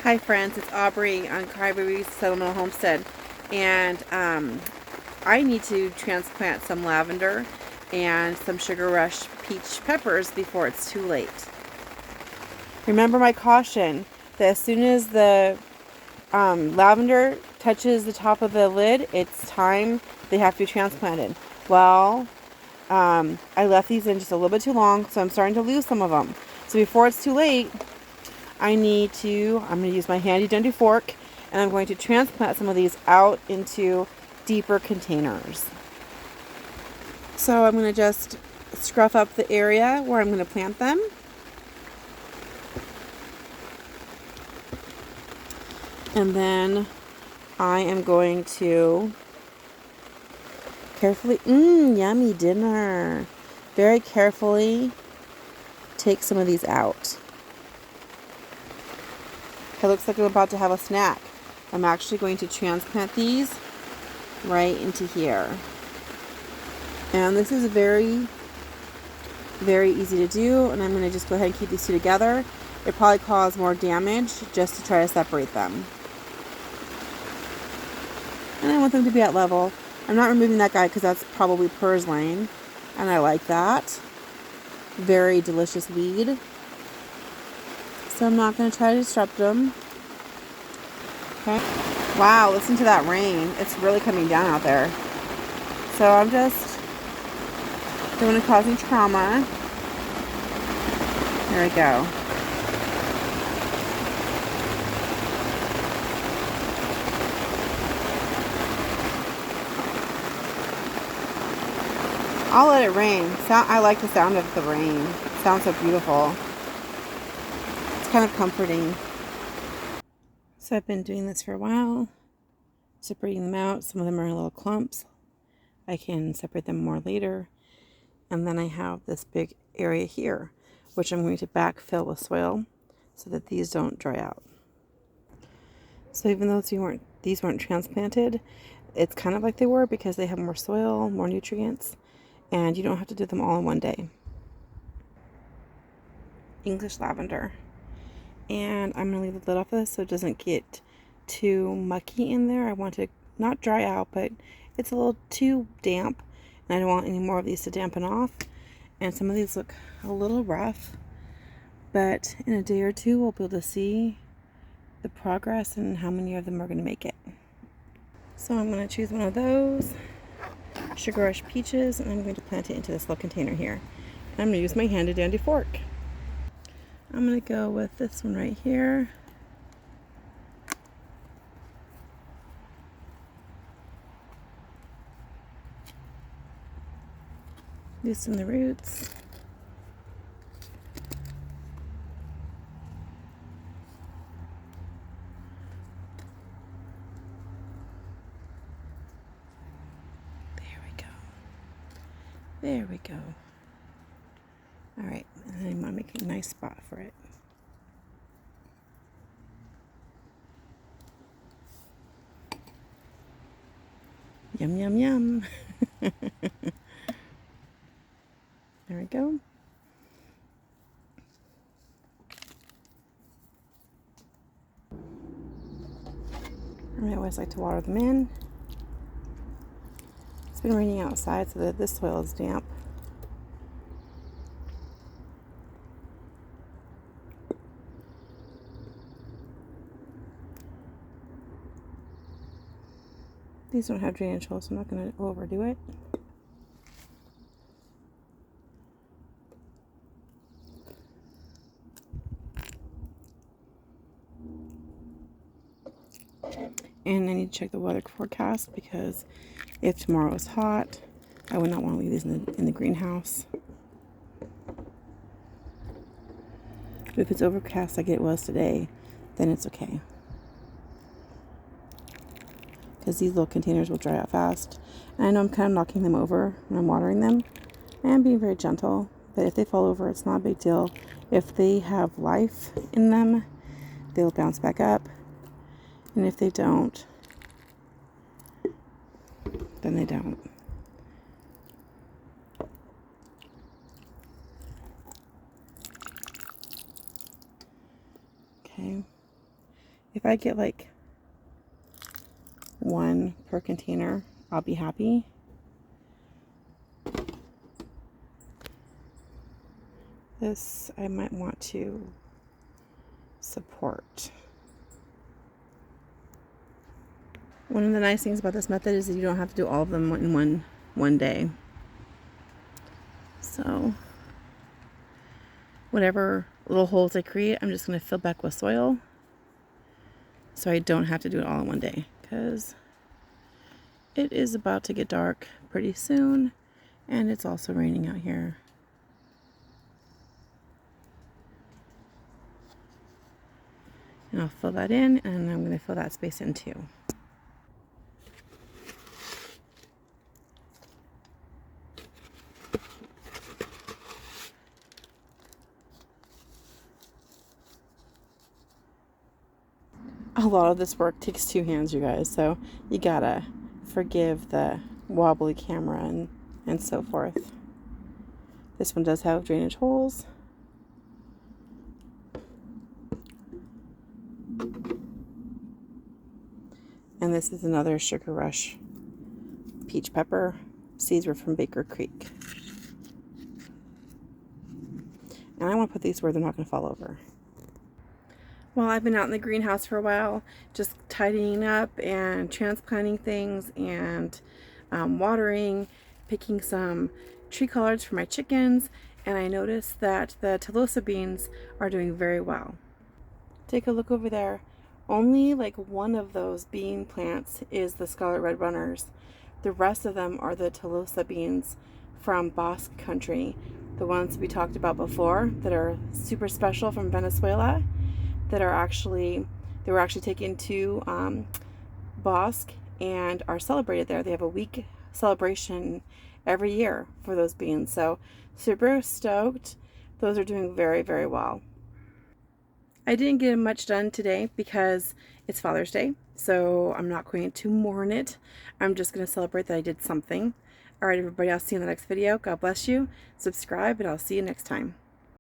Hi friends, it's Aubrey on Crybaby Settlement Homestead, and I need to transplant some lavender and some Sugar Rush peach peppers before it's too late. Remember my caution that as soon as the lavender touches the top of the lid, it's time they have to be transplanted. Well, I left these in just a little bit too long, so I'm starting to lose some of them. So before it's too late, I'm going to use my handy dandy fork, and I'm going to transplant some of these out into deeper containers. So I'm going to just scruff up the area where I'm going to plant them. And then I am going to carefully, yummy dinner. Very carefully take some of these out. It looks like I'm about to have a snack. I'm actually going to transplant these right into here. And this is very, very easy to do, and I'm going to just go ahead and keep these two together. It probably cause more damage just to try to separate them. And I want them to be at level. I'm not removing that guy because that's probably purslane, and I like that. Very delicious weed. So I'm not going to try to disrupt them. Okay. Wow, listen to that rain. It's really coming down out there. So I'm just don't want to cause any trauma. There we go. I'll let it rain. I like the sound of the rain. It sounds so beautiful. It's kind of comforting. So I've been doing this for a while, separating them out. Some of them are in little clumps. I can separate them more later. And then I have this big area here, which I'm going to backfill with soil so that these don't dry out. So even though these weren't transplanted, it's kind of like they were because they have more soil, more nutrients, and you don't have to do them all in one day. English lavender. And I'm going to leave the lid off of this so it doesn't get too mucky in there. I want it not dry out, but it's a little too damp, and I don't want any more of these to dampen off. And some of these look a little rough, but in a day or two we'll be able to see the progress and how many of them are going to make it. So I'm going to choose one of those Sugar Rush peaches, and I'm going to plant it into this little container here. And I'm going to use my handy dandy fork. I'm going to go with this one right here. Loosen the roots. There we go. All right, and I'm going to make a nice spot for it. Yum, yum, yum. There we go. I always like to water them in. It's been raining outside so that this soil is damp. These don't have drainage holes, so I'm not going to overdo it. And I need to check the weather forecast because if tomorrow is hot, I would not want to leave these in the greenhouse. But if it's overcast like it was today, then it's okay. Because these little containers will dry out fast. And I know I'm kind of knocking them over when I'm watering them. And I'm being very gentle. But if they fall over, it's not a big deal. If they have life in them, they'll bounce back up. And if they don't, then they don't. Okay. If I get like 1 per container, I'll be happy. This I might want to support. One of the nice things about this method is that you don't have to do all of them in one day. So whatever little holes I create, I'm just going to fill back with soil so I don't have to do it all in one day, because it is about to get dark pretty soon and it's also raining out here. And I'll fill that in, and I'm going to fill that space in too. A lot of this work takes 2 hands, you guys, so you gotta forgive the wobbly camera and so forth. This one does have drainage holes. And this is another Sugar Rush peach pepper. Seeds were from Baker Creek. And I want to put these where they're not going to fall over. Well, I've been out in the greenhouse for a while, just tidying up and transplanting things and watering, picking some tree collards for my chickens, and I noticed that the Tolosako beans are doing very well. Take a look over there. Only like 1 of those bean plants is the Scarlet Red Runners. The rest of them are the Tolosako beans from Basque Country, the ones we talked about before that are super special from Venezuela, that are actually, they were actually taken to Basque and are celebrated there. They have a week celebration every year for those beans. So super stoked. Those are doing very, very well. I didn't get much done today because it's Father's Day, so I'm not going to mourn it. I'm just going to celebrate that I did something. All right, everybody, I'll see you in the next video. God bless you. Subscribe, and I'll see you next time.